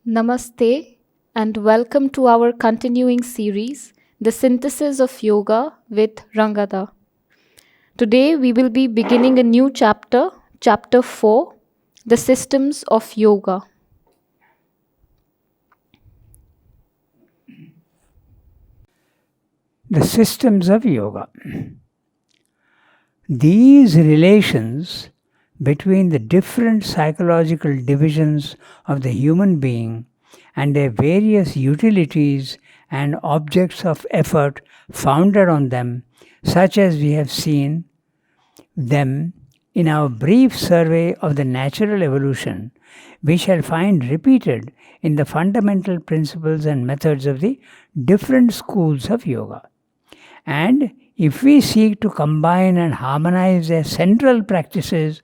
Namaste and welcome to our continuing series, The Synthesis of Yoga with Ranganath. Today we will be beginning a new chapter, Chapter 4, The Systems of Yoga. The systems of yoga. These relations between the different psychological divisions of the human being and their various utilities and objects of effort founded on them, such as we have seen them in our brief survey of the natural evolution, we shall find repeated in the fundamental principles and methods of the different schools of yoga. And if we seek to combine and harmonize their central practices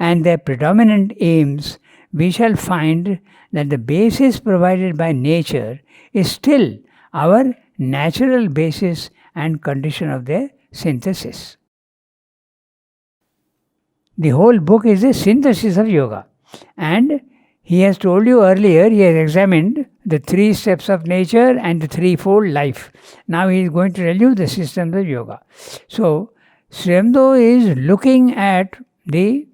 and their predominant aims, we shall find that the basis provided by nature is still our natural basis and condition of their synthesis. The whole book is a synthesis of yoga. And he has told you earlier, he has examined the 3 steps of nature and the threefold life. Now he is going to tell you the systems of yoga. So, Sri Aurobindo is looking at the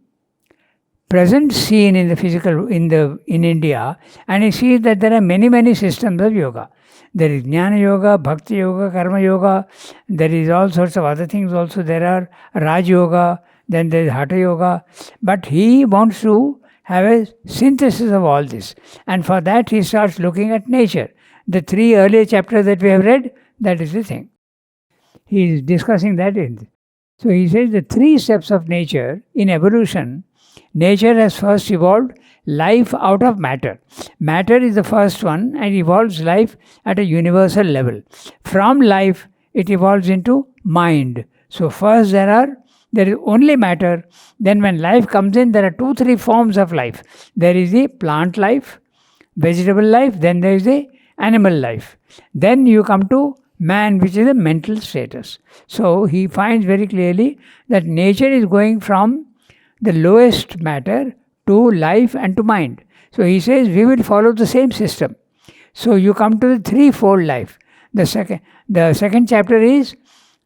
present scene in the physical in India, and he sees that there are many systems of yoga. There is Jnana Yoga, Bhakti Yoga, Karma Yoga. There is all sorts of other things also. There are Raj Yoga, then there is Hatha Yoga. But he wants to have a synthesis of all this. And for that he starts looking at nature. The 3 earlier chapters that we have read, that is the thing. He is discussing that in. So he says the 3 steps of nature in evolution. Nature has first evolved life out of matter. Matter is the first one and evolves life at a universal level. From life, it evolves into mind. So first there is only matter. Then when life comes in, there are 2-3 forms of life. There is the plant life, vegetable life, then there is the animal life. Then you come to man, which is a mental status. So he finds very clearly that nature is going from the lowest matter to life and to mind. So he says we will follow the same system. So you come to the threefold life. The second chapter is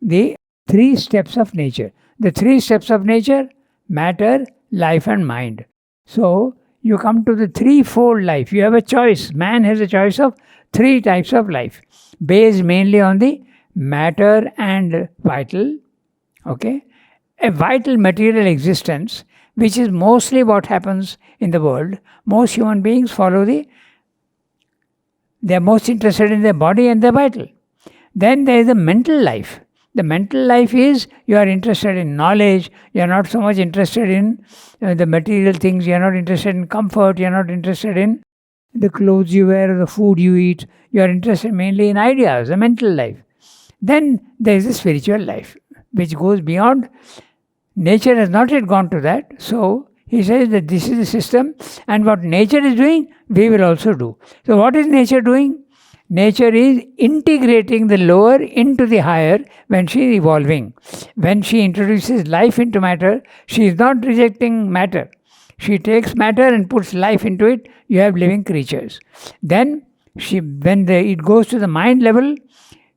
the 3 steps of nature. The 3 steps of nature: matter, life and mind. So you come to the threefold life. You have a choice. Man has a choice of 3 types of life, based mainly on the matter and vital. Okay? A vital material existence, which is mostly what happens in the world. Most human beings they are most interested in their body and their vital. Then there is the mental life. The mental life is you are interested in knowledge, you are not so much interested in the material things, you are not interested in comfort, you are not interested in the clothes you wear or the food you eat, you are interested mainly in ideas, the mental life. Then there is the spiritual life, which goes beyond. Nature has not yet gone to that. So he says that this is the system, and what nature is doing, we will also do. So what is nature doing? Nature is integrating the lower into the higher when she is evolving. When she introduces life into matter, she is not rejecting matter. She takes matter and puts life into it. You have living creatures. Then it goes to the mind level,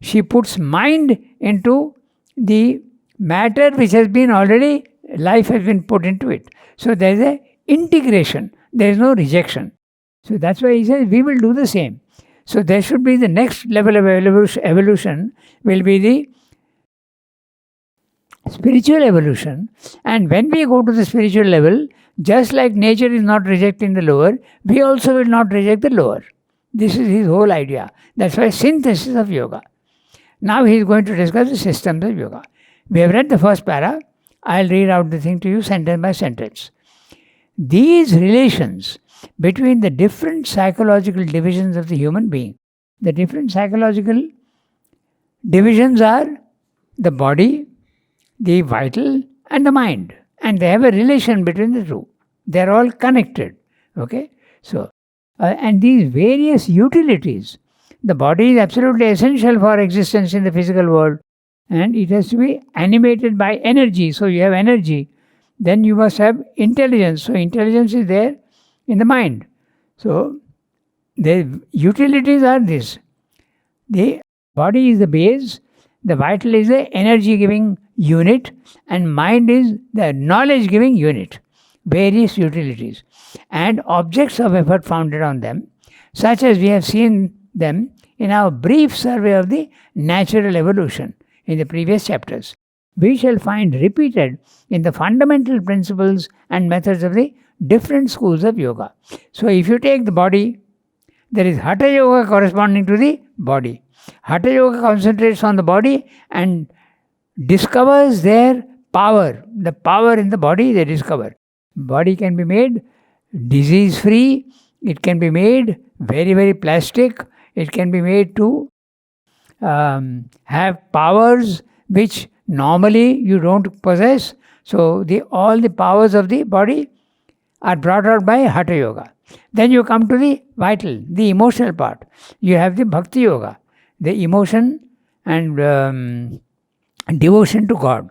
she puts mind into the matter which has been already, life has been put into it. So there is a integration. There is no rejection. So that's why he says we will do the same. So there should be the next level of evolution will be the spiritual evolution. And when we go to the spiritual level, just like nature is not rejecting the lower, we also will not reject the lower. This is his whole idea. That's why synthesis of yoga. Now he is going to discuss the systems of yoga. We have read the first para. I'll read out the thing to you sentence by sentence. These relations between the different psychological divisions of the human being. The different psychological divisions are the body, the vital and the mind. And they have a relation between the two. They are all connected. Okay? So, and these various utilities. The body is absolutely essential for existence in the physical world. And it has to be animated by energy. So you have energy. Then you must have intelligence. So intelligence is there in the mind. So the utilities are this. The body is the base, the vital is the energy giving unit, and mind is the knowledge giving unit. Various utilities and objects of effort founded on them, such as we have seen them in our brief survey of the natural evolution in the previous chapters. We shall find repeated in the fundamental principles and methods of the different schools of yoga. So, if you take the body, there is Hatha Yoga corresponding to the body. Hatha Yoga concentrates on the body and discovers their power. The power in the body they discover. Body can be made disease free, it can be made very, very plastic, it can be made to have powers which normally you don't possess. So, all the powers of the body are brought out by Hatha Yoga. Then you come to the vital, the emotional part. You have the Bhakti Yoga, the emotion and devotion to God.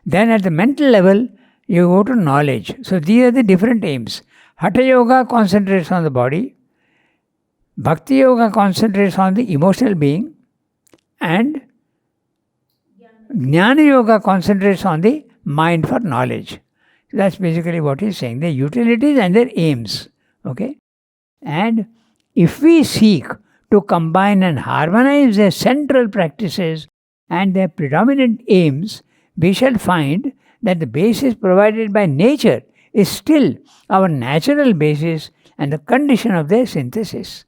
Then at the mental level, you go to knowledge. So these are the different aims. Hatha Yoga concentrates on the body, Bhakti Yoga concentrates on the emotional being, and Jnana Yoga concentrates on the mind for knowledge. That's basically what he's saying, their utilities and their aims. Okay? And if we seek to combine and harmonize their central practices and their predominant aims, we shall find that the basis provided by nature is still our natural basis and the condition of their synthesis.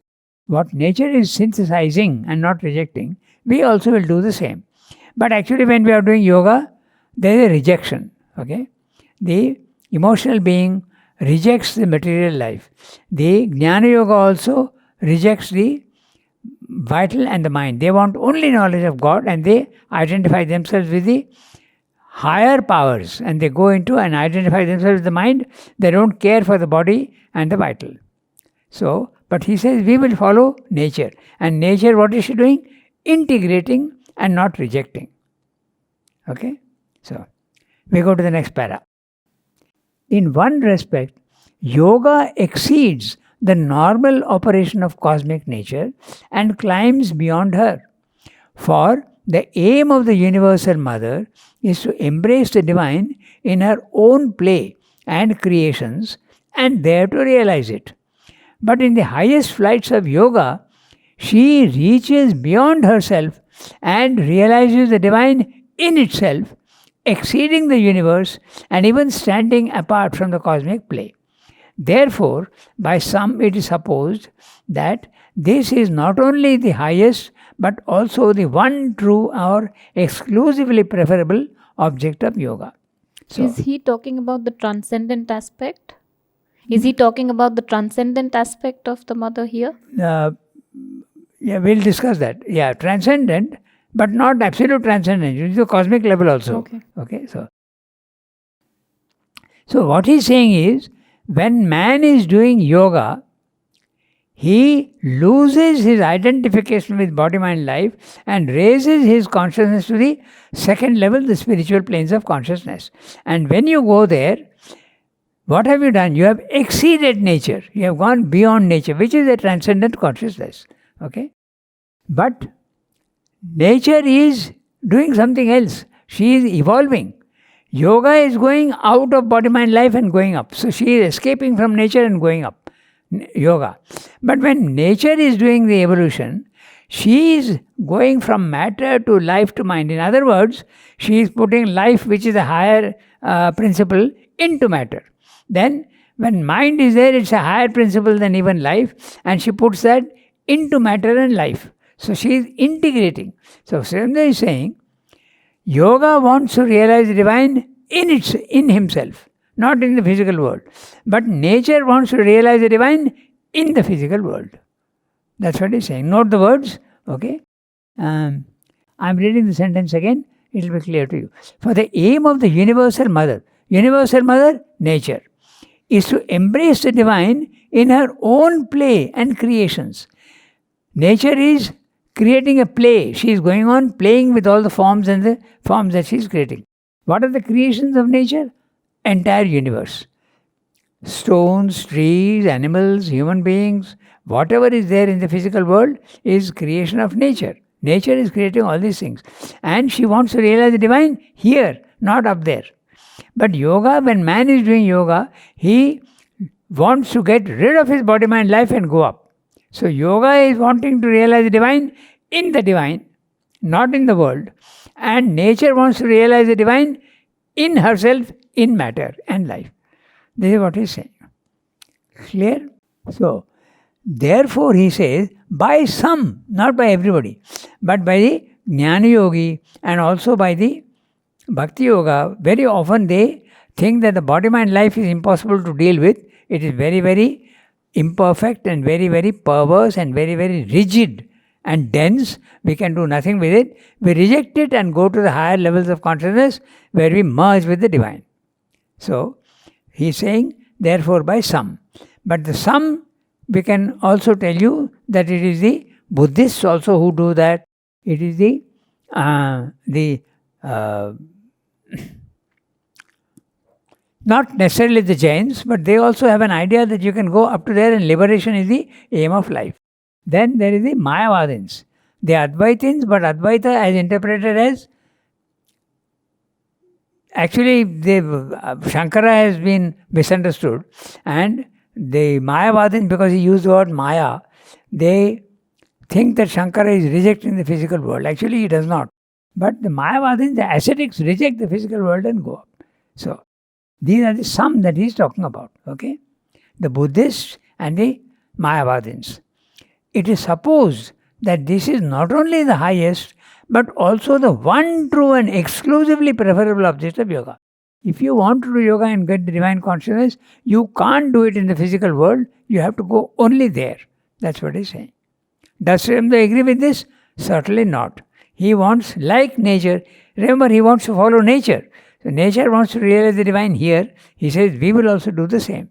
What nature is synthesizing and not rejecting, we also will do the same. But actually when we are doing yoga, there is a rejection. Okay? The emotional being rejects the material life. The Jnana Yoga also rejects the vital and the mind. They want only knowledge of God and they identify themselves with the higher powers and they go into and identify themselves with the mind. They don't care for the body and the vital. So, but he says we will follow nature. And nature, what is she doing? Integrating and not rejecting. Okay? So, we go to the next para. In one respect, yoga exceeds the normal operation of cosmic nature and climbs beyond her. For the aim of the Universal Mother is to embrace the divine in her own play and creations and there to realize it. But in the highest flights of yoga, she reaches beyond herself and realizes the divine in itself, exceeding the universe and even standing apart from the cosmic play. Therefore, by some it is supposed that this is not only the highest but also the one true or exclusively preferable object of yoga. So, is he talking about the transcendent aspect? Is he talking about the transcendent aspect of the mother here? Yeah, we'll discuss that. Yeah, transcendent, but not absolute transcendent. It's the cosmic level also. Okay. So what he's saying is, when man is doing yoga, he loses his identification with body, mind, life and raises his consciousness to the second level, the spiritual planes of consciousness. And when you go there, what have you done? You have exceeded nature. You have gone beyond nature, which is a transcendent consciousness. Okay? But nature is doing something else. She is evolving. Yoga is going out of body, mind, life and going up. So she is escaping from nature and going up. Yoga. But when nature is doing the evolution, she is going from matter to life to mind. In other words, she is putting life, which is a higher principle, into matter. Then when mind is there, it's a higher principle than even life, and she puts that into matter and life. So she is integrating. So Surendra is saying, yoga wants to realize the divine in himself, not in the physical world. But nature wants to realize the divine in the physical world. That's what he's saying. Note the words. Okay. I'm reading the sentence again. It will be clear to you. For the aim of the Universal Mother, nature, is to embrace the divine in her own play and creations. Nature is creating a play. She is going on playing with all the forms and the forms that she is creating. What are the creations of nature? Entire universe. stones, trees, animals, human beings, whatever is there in the physical world is creation of nature. Nature is creating all these things. And she wants to realize the divine here, not up there. But yoga, when man is doing yoga, he wants to get rid of his body, mind, life and go up. So yoga is wanting to realize the divine in the divine, not in the world. And nature wants to realize the divine in herself, in matter and life. This is what he's saying. Clear? So, therefore he says, by some, not by everybody, but by the Jnana Yogi and also by the Bhakti Yoga, very often they think that the body, mind, life is impossible to deal with. It is very, very imperfect and very, very perverse and very, very rigid and dense. We can do nothing with it. We reject it and go to the higher levels of consciousness where we merge with the divine. So, he is saying, therefore by some. But the some, we can also tell you that it is the Buddhists also who do that. It is the not necessarily the Jains, but they also have an idea that you can go up to there and liberation is the aim of life. Then there is the Mayavadins. The Advaitins, but Advaita as interpreted as actually Shankara has been misunderstood, and the Mayavadins, because he used the word Maya, they think that Shankara is rejecting the physical world. Actually he does not. But the Mayavadins, the ascetics, reject the physical world and go up. So these are the some that he is talking about. Okay, the Buddhists and the Mayavadins. It is supposed that this is not only the highest, but also the one true and exclusively preferable object of yoga. If you want to do yoga and get the divine consciousness, you can't do it in the physical world. You have to go only there. That's what he's saying. Does Sri Aurobindo agree with this? Certainly not. He wants, like nature, remember he wants to follow nature. So nature wants to realize the divine here. He says we will also do the same.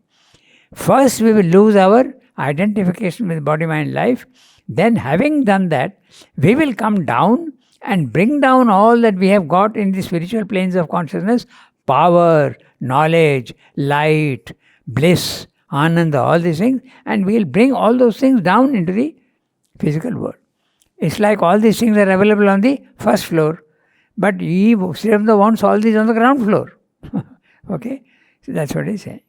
First we will lose our identification with body, mind, life. Then having done that, we will come down and bring down all that we have got in the spiritual planes of consciousness, power, knowledge, light, bliss, ananda, all these things, and we will bring all those things down into the physical world. It's like all these things are available on the first floor, but Sri Aurobindo wants all these on the ground floor. Okay, so that's what he's saying.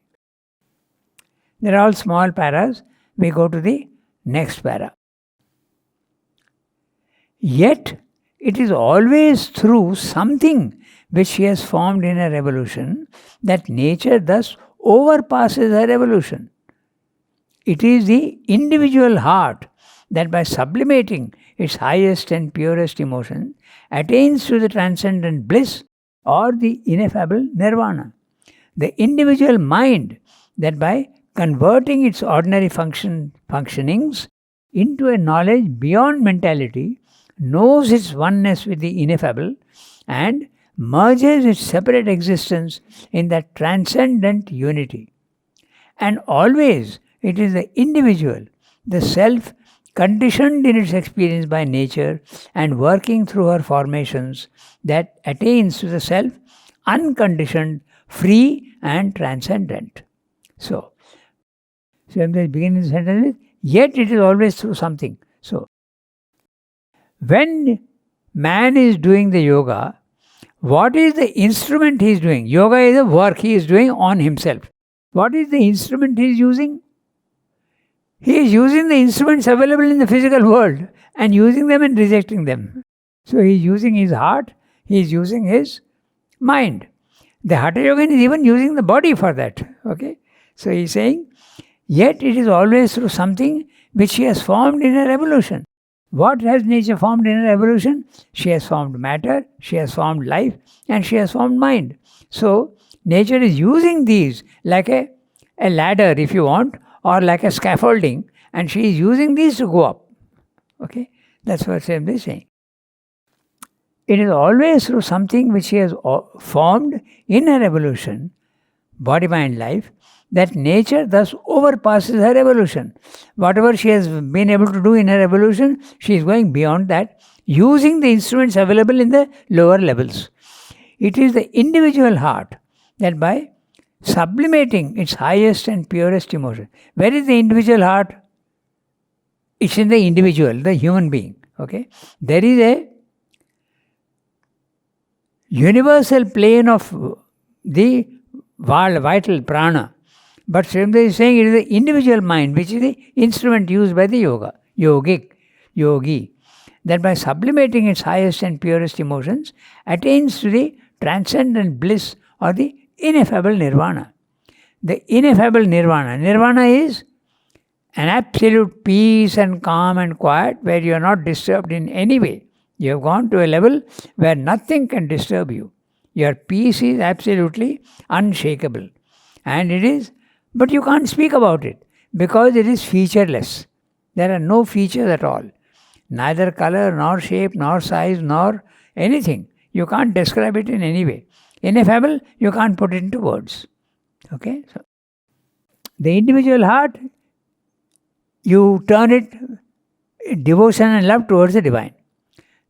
They're all small paras. We go to the next para. Yet, it is always through something which she has formed in her evolution that nature thus overpasses her evolution. It is the individual heart that by sublimating its highest and purest emotion attains to the transcendent bliss or the ineffable nirvana. The individual mind that by converting its ordinary functionings into a knowledge beyond mentality knows its oneness with the ineffable and merges its separate existence in that transcendent unity. And always it is the individual, the self, conditioned in its experience by nature and working through her formations, that attains to the self, unconditioned, free and transcendent. So I'm beginning the sentence with, yet it is always through something. So, when man is doing the yoga, what is the instrument he is doing? Yoga is a work he is doing on himself. What is the instrument he is using? He is using the instruments available in the physical world and using them and rejecting them. So he is using his heart, he is using his mind. The Hatha Yogan is even using the body for that. Okay? So he is saying, yet it is always through something which she has formed in her evolution. What has nature formed in her evolution? She has formed matter, she has formed life, and she has formed mind. So, nature is using these like a ladder, if you want, or like a scaffolding, and she is using these to go up. Okay? That's what Sri Aurobindo is saying. It is always through something which she has formed in her evolution, body, mind, life, that nature thus overpasses her evolution. Whatever she has been able to do in her evolution, she is going beyond that, using the instruments available in the lower levels. It is the individual heart that by sublimating its highest and purest emotion. Where is the individual heart? It's in the individual, the human being. Okay? There is a universal plane of the vital prana. But Srimad is saying it is the individual mind which is the instrument used by the yogi, that by sublimating its highest and purest emotions attains to the transcendent bliss or the ineffable nirvana. The ineffable nirvana. Nirvana is an absolute peace and calm and quiet where you are not disturbed in any way. You have gone to a level where nothing can disturb you. Your peace is absolutely unshakable. And it is, but you can't speak about it because it is featureless. There are no features at all. Neither color, nor shape, nor size, nor anything. You can't describe it in any way. Ineffable, you can't put it into words. Okay? So, the individual heart, you turn it devotion and love towards the divine.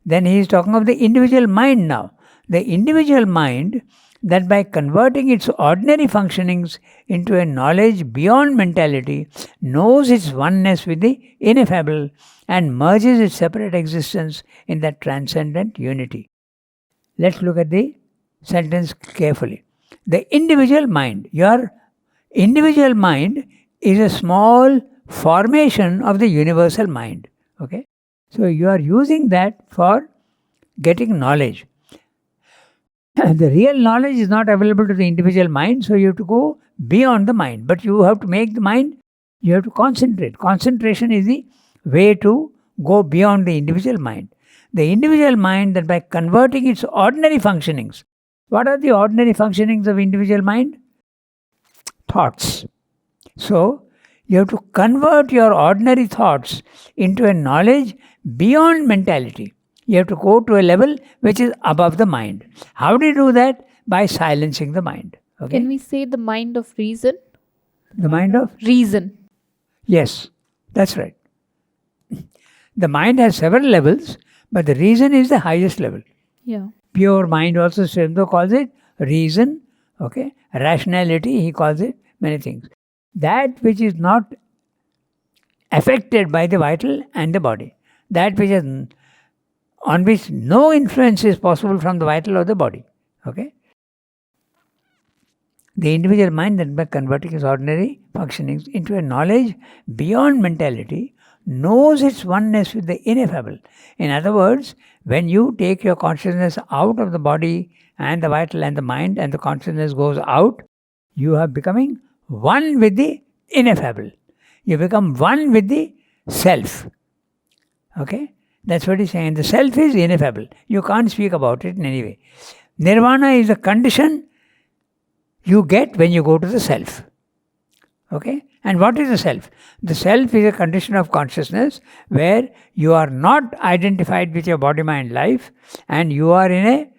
Then he is talking of the individual mind now. The individual mind that by converting its ordinary functionings into a knowledge beyond mentality knows its oneness with the ineffable and merges its separate existence in that transcendent unity. Let's look at the sentence carefully. The individual mind. Your individual mind is a small formation of the universal mind. Okay? So you are using that for getting knowledge. The real knowledge is not available to the individual mind, so you have to go beyond the mind. But you have to make the mind, you have to concentrate. Concentration is the way to go beyond the individual mind. The individual mind that by converting its ordinary functionings. What are the ordinary functionings of individual mind? Thoughts. So, you have to convert your ordinary thoughts into a knowledge beyond mentality. You have to go to a level which is above the mind. How do you do that? By silencing the mind. Okay? Can we say the mind of reason? The mind of? Reason. Yes, that's right. The mind has several levels, but the reason is the highest level. Yeah. Pure mind also, Srimdo calls it reason. Okay? Rationality, he calls it many things. That which is not affected by the vital and the body. That which is on which no influence is possible from the vital or the body. Okay? The individual mind that by converting its ordinary functionings into a knowledge beyond mentality knows its oneness with the ineffable. In other words, when you take your consciousness out of the body and the vital and the mind and the consciousness goes out, you are becoming one with the ineffable. You become one with the self. Okay? That's what he's saying. The self is ineffable. You can't speak about it in any way. Nirvana is a condition you get when you go to the self. Okay? And what is the self? The self is a condition of consciousness where you are not identified with your body, mind, life, and you are in a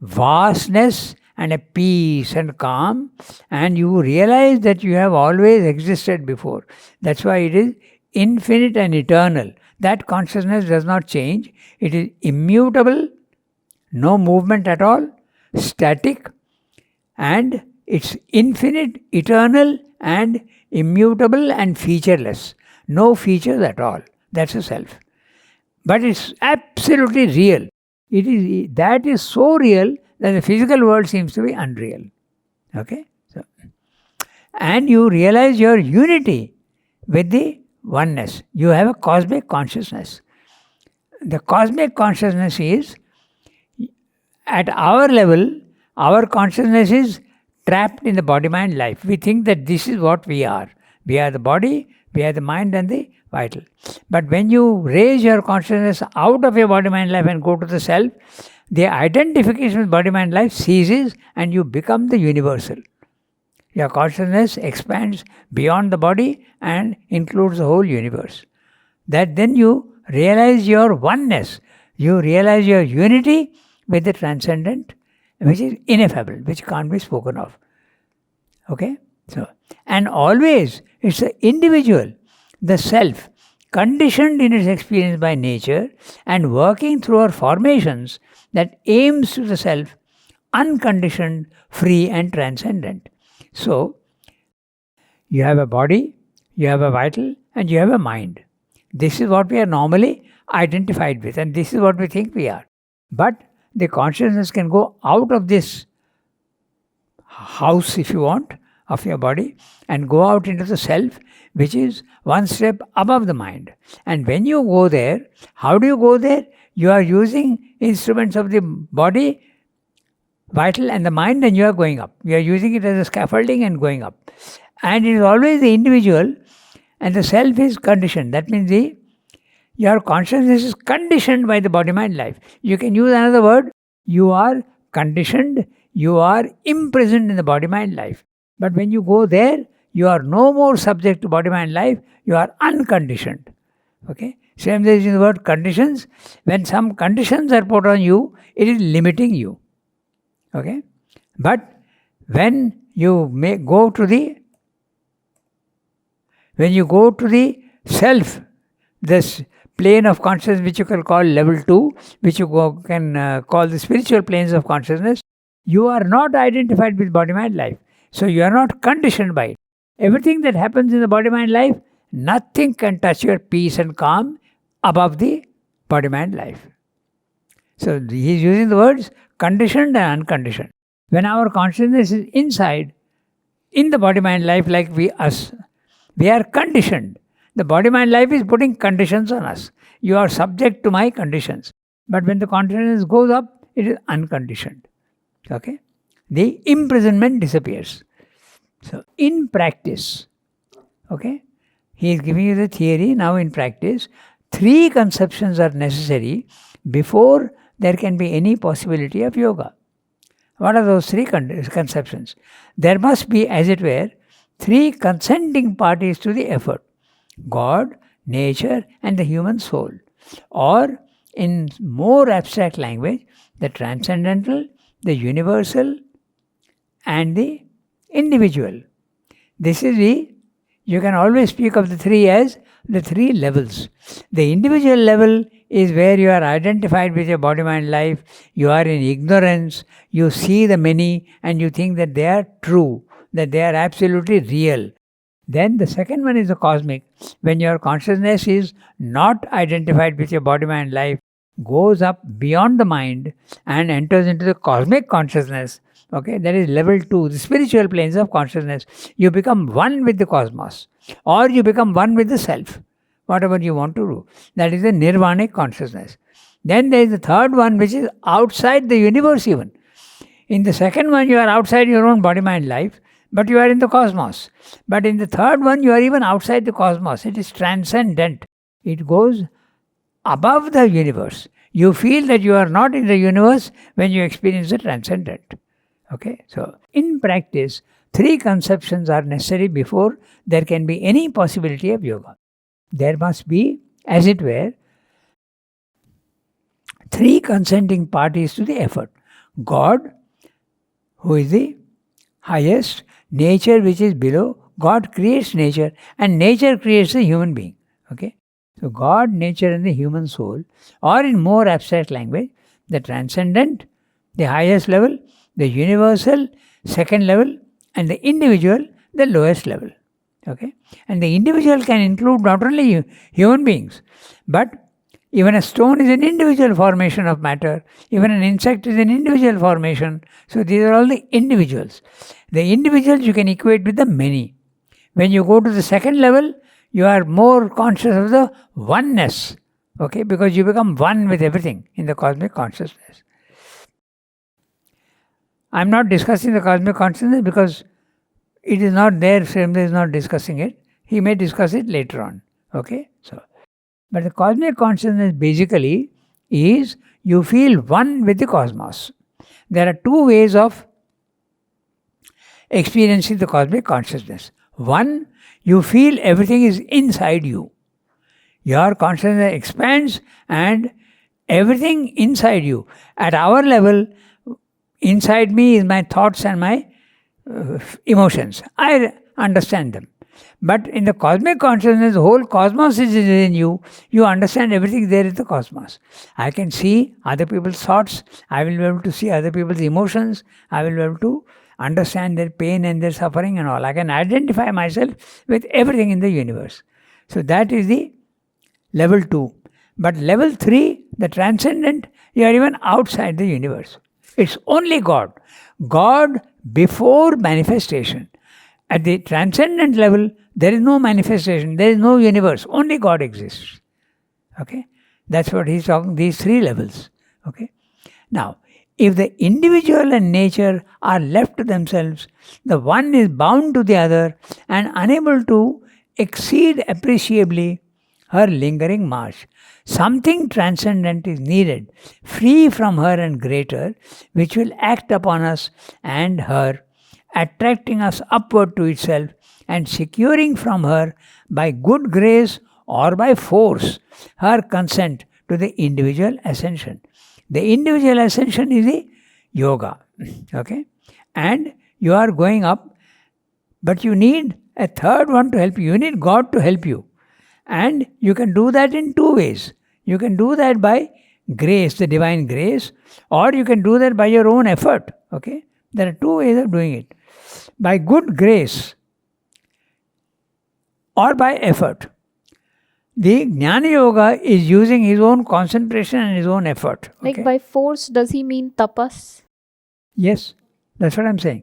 vastness and a peace and calm, and you realize that you have always existed before. That's why it is infinite and eternal. That consciousness does not change. It is immutable, no movement at all, static, and it's infinite, eternal, and immutable and featureless. No features at all. That's a self. But it's absolutely real. That is so real that the physical world seems to be unreal. Okay? So, and you realize your unity with the oneness. You have a cosmic consciousness. The cosmic consciousness is, at our level, our consciousness is trapped in the body-mind life. We think that this is what we are. We are the body, we are the mind and the vital. But when you raise your consciousness out of your body-mind life and go to the self, the identification with body-mind life ceases and you become the universal. Your consciousness expands beyond the body and includes the whole universe. That then you realize your oneness. You realize your unity with the transcendent, which is ineffable, which can't be spoken of. Okay? So, and always it's the individual, the self, conditioned in its experience by nature and working through our formations that aims to the self, unconditioned, free and transcendent. So, you have a body, you have a vital, and you have a mind. This is what we are normally identified with, and this is what we think we are. But the consciousness can go out of this house, if you want, of your body and go out into the self, which is one step above the mind. And when you go there, how do you go there? You are using instruments of the body, vital, and the mind, and you are going up. You are using it as a scaffolding and going up. And it is always the individual, and the self is conditioned. That means your consciousness is conditioned by the body, mind, life. You can use another word. You are conditioned. You are imprisoned in the body, mind, life. But when you go there, you are no more subject to body, mind, life. You are unconditioned. Okay? Same there is in the word conditions. When some conditions are put on you, it is limiting you. Okay? But when you go to the self, this plane of consciousness which you can call level 2, which you can call the spiritual planes of consciousness, you are not identified with body, mind, life. So you are not conditioned by it. Everything that happens in the body, mind, life, nothing can touch your peace and calm above the body, mind, life. So he is using the words conditioned and unconditioned. When our consciousness is inside, in the body, mind, life, like we are conditioned. The body, mind, life is putting conditions on us. You are subject to my conditions. But when the consciousness goes up, it is unconditioned. Okay? The imprisonment disappears. So, in practice, okay, he is giving you the theory. Now in practice, 3 conceptions are necessary before there can be any possibility of yoga. What are those 3 conceptions? There must be, as it were, 3 consenting parties to the effort: God, nature, and the human soul. Or, in more abstract language, the transcendental, the universal, and the individual. This is you can always speak of the 3 as the 3 levels. The individual level is where you are identified with your body, mind, life. You are in ignorance. You see the many and you think that they are true, that they are absolutely real. Then the second one is the cosmic. When your consciousness is not identified with your body, mind, life, goes up beyond the mind and enters into the cosmic consciousness. Okay, that is level 2, the spiritual planes of consciousness. You become one with the cosmos, or you become one with the self, whatever you want to do. That is the nirvanic consciousness. Then there is the third one, which is outside the universe even. In the second one, you are outside your own body, mind, life, but you are in the cosmos. But in the third one, you are even outside the cosmos. It is transcendent. It goes above the universe. You feel that you are not in the universe when you experience the transcendent. Okay, so in practice, 3 conceptions are necessary before there can be any possibility of yoga. There must be, as it were, 3 consenting parties to the effort: God, who is the highest, nature, which is below. God creates nature, and nature creates the human being. Okay, so God, nature, and the human soul, or in more abstract language, the transcendent, the highest level, the universal, second level, and the individual, the lowest level. Okay, and the individual can include not only human beings, but even a stone is an individual formation of matter. Even an insect is an individual formation. So these are all the individuals. The individuals you can equate with the many. When you go to the second level, you are more conscious of the oneness. Okay, because you become one with everything in the cosmic consciousness. I am not discussing the cosmic consciousness because it is not there. Srimad is not discussing it. He may discuss it later on. Okay, so. But the cosmic consciousness basically is you feel one with the cosmos. There are 2 ways of experiencing the cosmic consciousness. One, you feel everything is inside you. Your consciousness expands and everything inside you. At our level, inside me is my thoughts and my emotions. I understand them. But in the cosmic consciousness, the whole cosmos is in you. You understand everything there in the cosmos. I can see other people's thoughts. I will be able to see other people's emotions. I will be able to understand their pain and their suffering and all. I can identify myself with everything in the universe. So that is the level 2. But level 3, the transcendent, you are even outside the universe. It's only God. God before manifestation. At the transcendent level, there is no manifestation, there is no universe, only God exists. Okay? That's what he's talking, these 3 levels. Okay? Now, if the individual and nature are left to themselves, the one is bound to the other and unable to exceed appreciably her lingering march. Something transcendent is needed, free from her and greater, which will act upon us and her, attracting us upward to itself and securing from her by good grace or by force her consent to the individual ascension. The individual ascension is the yoga. Okay? And you are going up, but you need a third one to help you. You need God to help you. And you can do that in 2 ways. You can do that by grace, the divine grace, or you can do that by your own effort. Okay? There are 2 ways of doing it. By good grace or by effort. The Jnana Yoga is using his own concentration and his own effort. Okay? Like by force, does he mean tapas? Yes, that's what I'm saying.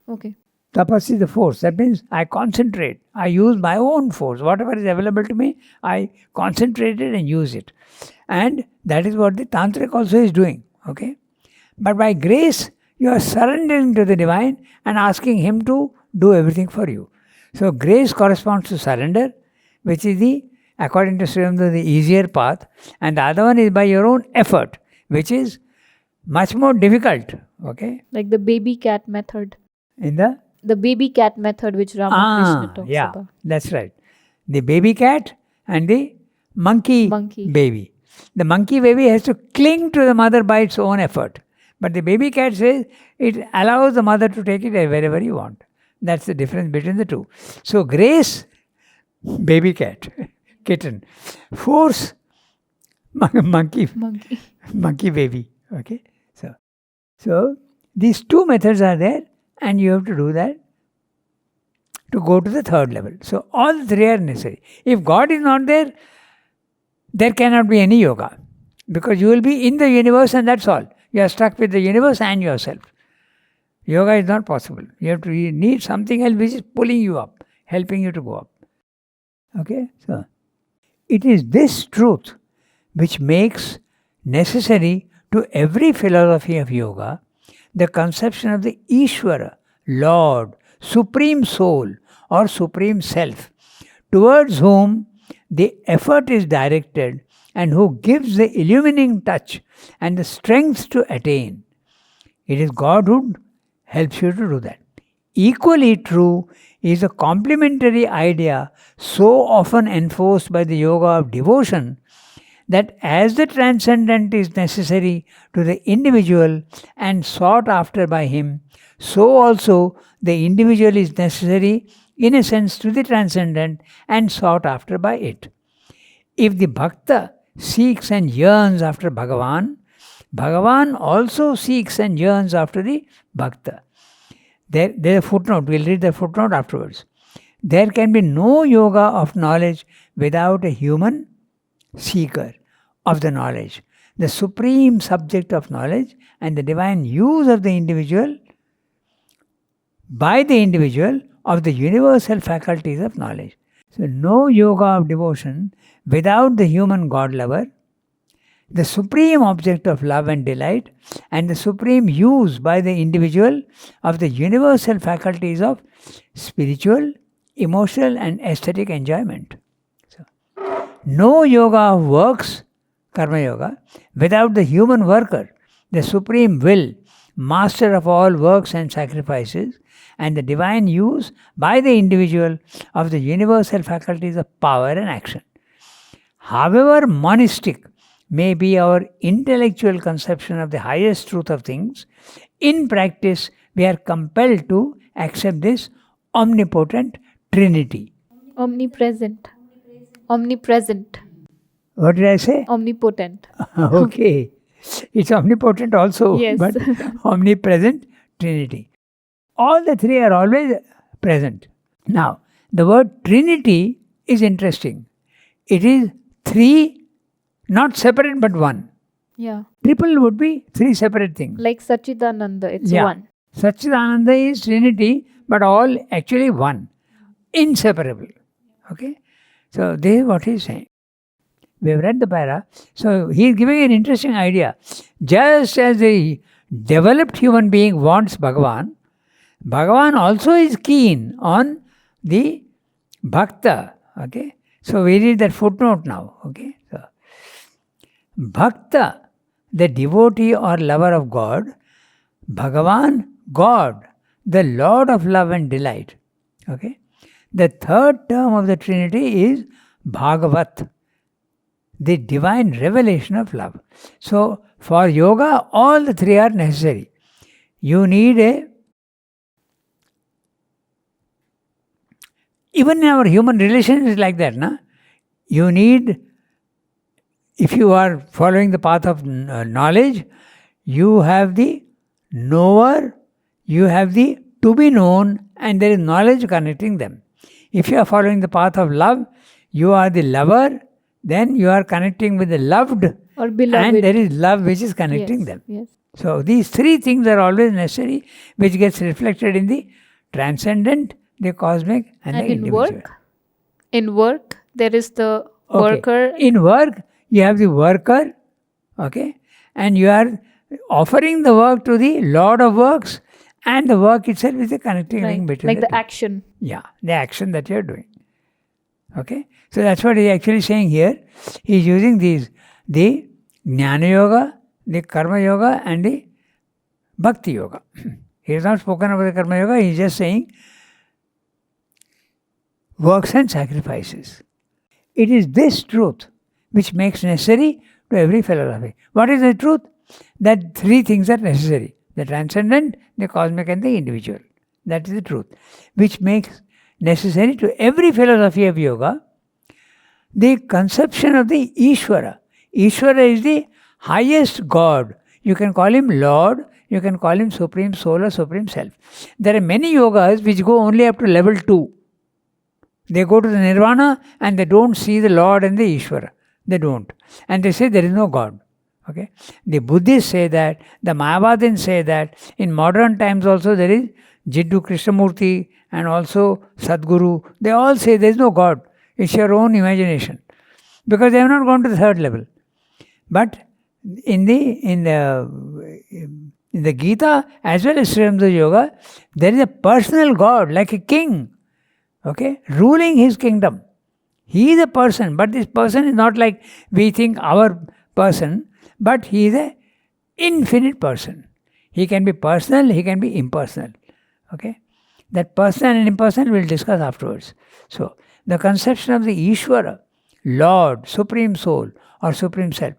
Okay. Tapas is the force. That means I concentrate. I use my own force. Whatever is available to me, I concentrate it and use it. And that is what the Tantric also is doing. Okay? But by grace, you are surrendering to the divine and asking him to do everything for you. So grace corresponds to surrender, which is the, according to Sri Aurobindo, the easier path. And the other one is by your own effort, which is much more difficult. Okay? Like the baby cat method. In the baby cat method which Ramakrishna talks about. That's right. The baby cat and the monkey baby. The monkey baby has to cling to the mother by its own effort. But the baby cat says it allows the mother to take it wherever you want. That's the difference between the 2. So grace, baby cat, kitten. Force, monkey baby. Okay. So these 2 methods are there. And you have to do that to go to the 3rd level. So all 3 are necessary. If God is not there, there cannot be any yoga. Because you will be in the universe and that's all. You are stuck with the universe and yourself. Yoga is not possible. You need something else which is pulling you up, helping you to go up. Okay? So it is this truth which makes necessary to every philosophy of yoga the conception of the Ishvara, Lord, Supreme Soul or Supreme Self, towards whom the effort is directed and who gives the illumining touch and the strength to attain. It is God who helps you to do that. Equally true is a complementary idea so often enforced by the yoga of devotion that as the transcendent is necessary to the individual and sought after by him, so also the individual is necessary in a sense to the transcendent and sought after by it. If the bhakta seeks and yearns after Bhagavan, Bhagavan also seeks and yearns after the bhakta. There's a footnote, we'll read the footnote afterwards. There can be no yoga of knowledge without a human seeker of the knowledge, the supreme subject of knowledge and the divine use of the individual by the individual of the universal faculties of knowledge. So no yoga of devotion without the human God lover, the supreme object of love and delight and the supreme use by the individual of the universal faculties of spiritual, emotional and aesthetic enjoyment. So, no yoga of works, Karma Yoga, without the human worker, the supreme will, master of all works and sacrifices, and the divine use by the individual of the universal faculties of power and action. However monistic may be our intellectual conception of the highest truth of things, in practice we are compelled to accept this omnipotent Trinity. Omnipresent. What did I say? Omnipotent. Okay. It's omnipotent also, Yes. but omnipresent Trinity. All the three are always present. Now, the word Trinity is interesting. It is three, not separate but one. Yeah. Triple would be three separate things. Like Sachidananda, it's Yeah. one. Satchidananda is Trinity, but all actually one. Inseparable. Okay? So, this is what he is saying. We have read the para. So, he is giving an interesting idea. Just as the developed human being wants Bhagavan, Bhagavan also is keen on the Bhakta. Okay? So, we read that footnote now. Okay? So, Bhakta, the devotee or lover of God, Bhagavan, God, the Lord of love and delight. Okay? The third term of the Trinity is Bhagavat, the divine revelation of love. So, for yoga, all the three are necessary. You need even in our human relations is like that, na? You need, if you are following the path of knowledge, you have the knower, you have the to be known, and there is knowledge connecting them. If you are following the path of love, you are the lover, then you are connecting with the loved, Or beloved. and there is love which is connecting Yes, them. yes. So these three things are always necessary, which gets reflected in the transcendent, the cosmic, and the And in individual. work, there is the Okay. worker. In work, you have the worker, okay, and you are offering the work to the Lord of works, and the work itself is the connecting link Right. between Like the the two. action. Yeah, the action that you are doing. Okay, so that's what he is actually saying here. He is using these, the Jnana Yoga, the Karma Yoga, and the Bhakti Yoga. He has not spoken about the Karma Yoga, he is just saying works and sacrifices. It is this truth which makes necessary to every philosophy. What is the truth? That three things are necessary: the transcendent, the cosmic, and the individual. That is the truth, which makes necessary to every philosophy of yoga the conception of the Ishvara. Ishvara is the highest God. You can call him Lord, you can call him Supreme Soul or Supreme Self. There are many yogas which go only up to level 2. They go to the Nirvana and they don't see the Lord and the Ishvara. They don't. And they say there is no God. Okay? The Buddhists say that, the Mayavadins say that. In modern times also there is Jiddu Krishnamurti and also Sadguru. They all say there is no God. It's your own imagination. Because they have not gone to the third level. But in the Gita as well as Sri Ramdas Yoga, there is a personal God like a king. Okay, ruling his kingdom. He is a person, but this person is not like we think our person, but he is an infinite person. He can be personal, he can be impersonal. Okay, that personal and impersonal we'll discuss afterwards. So, the conception of the Ishvara, Lord, Supreme Soul, or Supreme Self,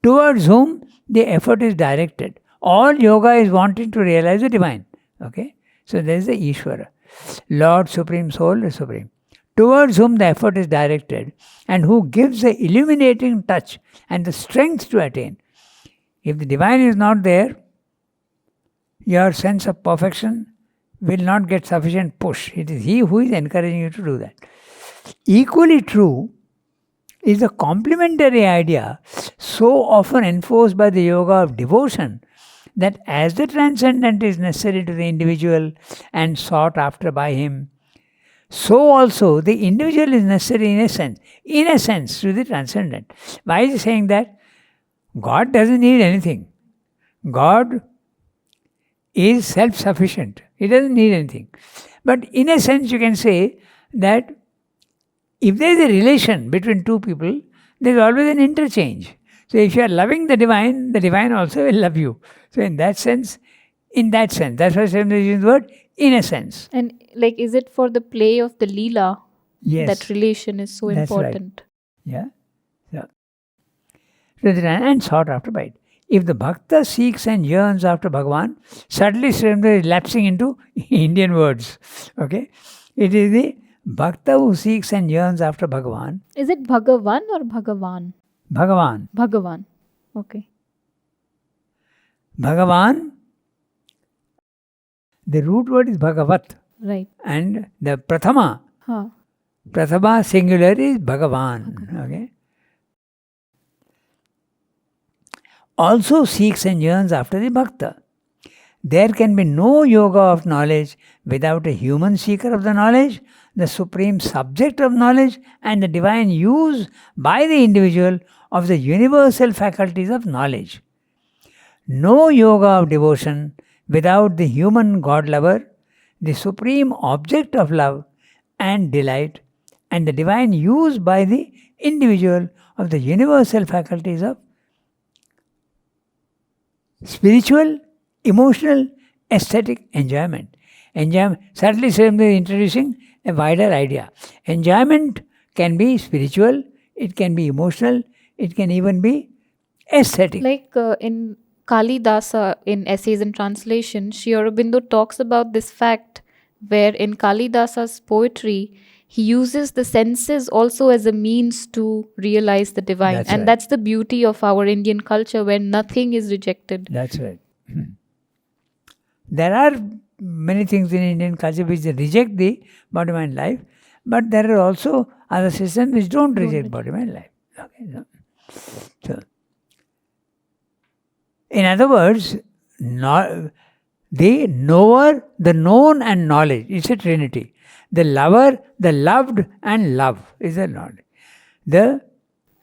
towards whom the effort is directed. All yoga is wanting to realize the divine. Okay, so there is the Ishvara. Lord, Supreme Soul, the Supreme, towards whom the effort is directed and who gives the illuminating touch and the strength to attain. If the divine is not there, your sense of perfection will not get sufficient push. It is he who is encouraging you to do that. Equally true is the complementary idea so often enforced by the yoga of devotion, that as the transcendent is necessary to the individual and sought after by him, so also the individual is necessary in a sense to the transcendent. Why is he saying that? God doesn't need anything. God is self-sufficient. He doesn't need anything. But in a sense you can say that if there is a relation between two people, there is always an interchange. So if you are loving the divine also will love you. So in that sense, that's why Swami is using the word in a sense. And like, is it for the play of the Leela? Yes. That relation is so That's right. important. Yeah. So, and sought after by it. If the bhakta seeks and yearns after Bhagavan, suddenly Sri is lapsing into Indian words. Okay? It is the bhakta who seeks and yearns after Bhagavan. Is it Bhagavan or Bhagavan? Bhagavan. Bhagavan. Okay. Bhagavan, The root word is Bhagavat. Right. And the Prathama, Huh. Prathama singular is Bhagavan. Okay. Also seeks and yearns after the Bhakta. There can be no yoga of knowledge without a human seeker of the knowledge, the supreme subject of knowledge, and the divine use by the individual of the universal faculties of knowledge. No yoga of devotion without the human God lover, the supreme object of love and delight, and the divine use by the individual of the universal faculties of spiritual, emotional, aesthetic enjoyment. Enjoyment, certainly Srimad is introducing a wider idea. Enjoyment can be spiritual, it can be emotional, it can even be aesthetic. Like in Kalidasa, in Essays and Translation, Sri Aurobindo talks about this fact where in Kalidasa's poetry, he uses the senses also as a means to realize the divine. That's and right. that's the beauty of our Indian culture where nothing is rejected. That's right. There are many things in Indian culture which reject the body mind life, but there are also other systems which don't reject body mind life. Okay. So, in other words, the knower, the known and knowledge, it's a trinity. The lover, the loved and love is a knowledge.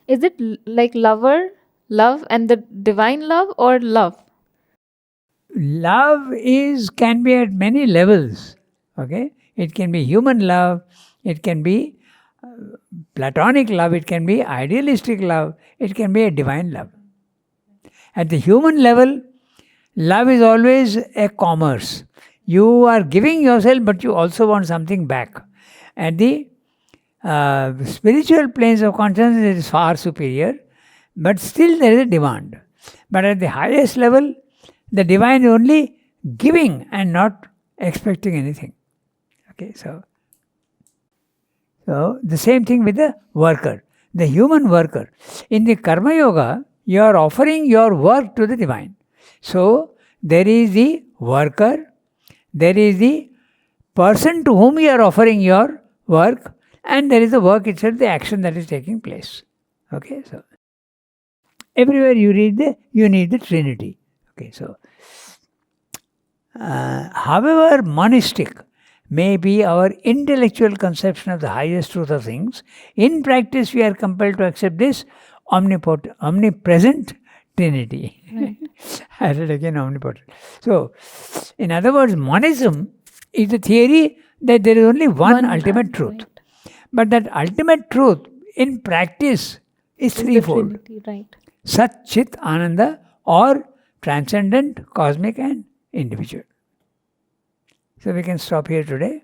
Is it like lover, love, and the divine love, or love? Love can be at many levels. Okay, it can be human love, it can be platonic love, it can be idealistic love, it can be a divine love. At the human level, love is always a commerce. You are giving yourself, but you also want something back. At the spiritual planes of consciousness, it is far superior, but still there is a demand. But at the highest level, the divine is only giving and not expecting anything. Okay, so the same thing with the worker, the human worker. In the Karma Yoga, you are offering your work to the divine. So there is the worker, there is the person to whom you are offering your work, and there is the work itself, the action that is taking place. Okay, so everywhere you need the Trinity. Okay, so however monistic may be our intellectual conception of the highest truth of things, in practice we are compelled to accept this omnipresent Trinity. Right. I said again omnipotent. So, in other words, monism is the theory that there is only one ultimate truth. Right. But that ultimate truth in practice is threefold. The Trinity, right. Sat, Chit, Ananda, or transcendent, cosmic and individual. So we can stop here today.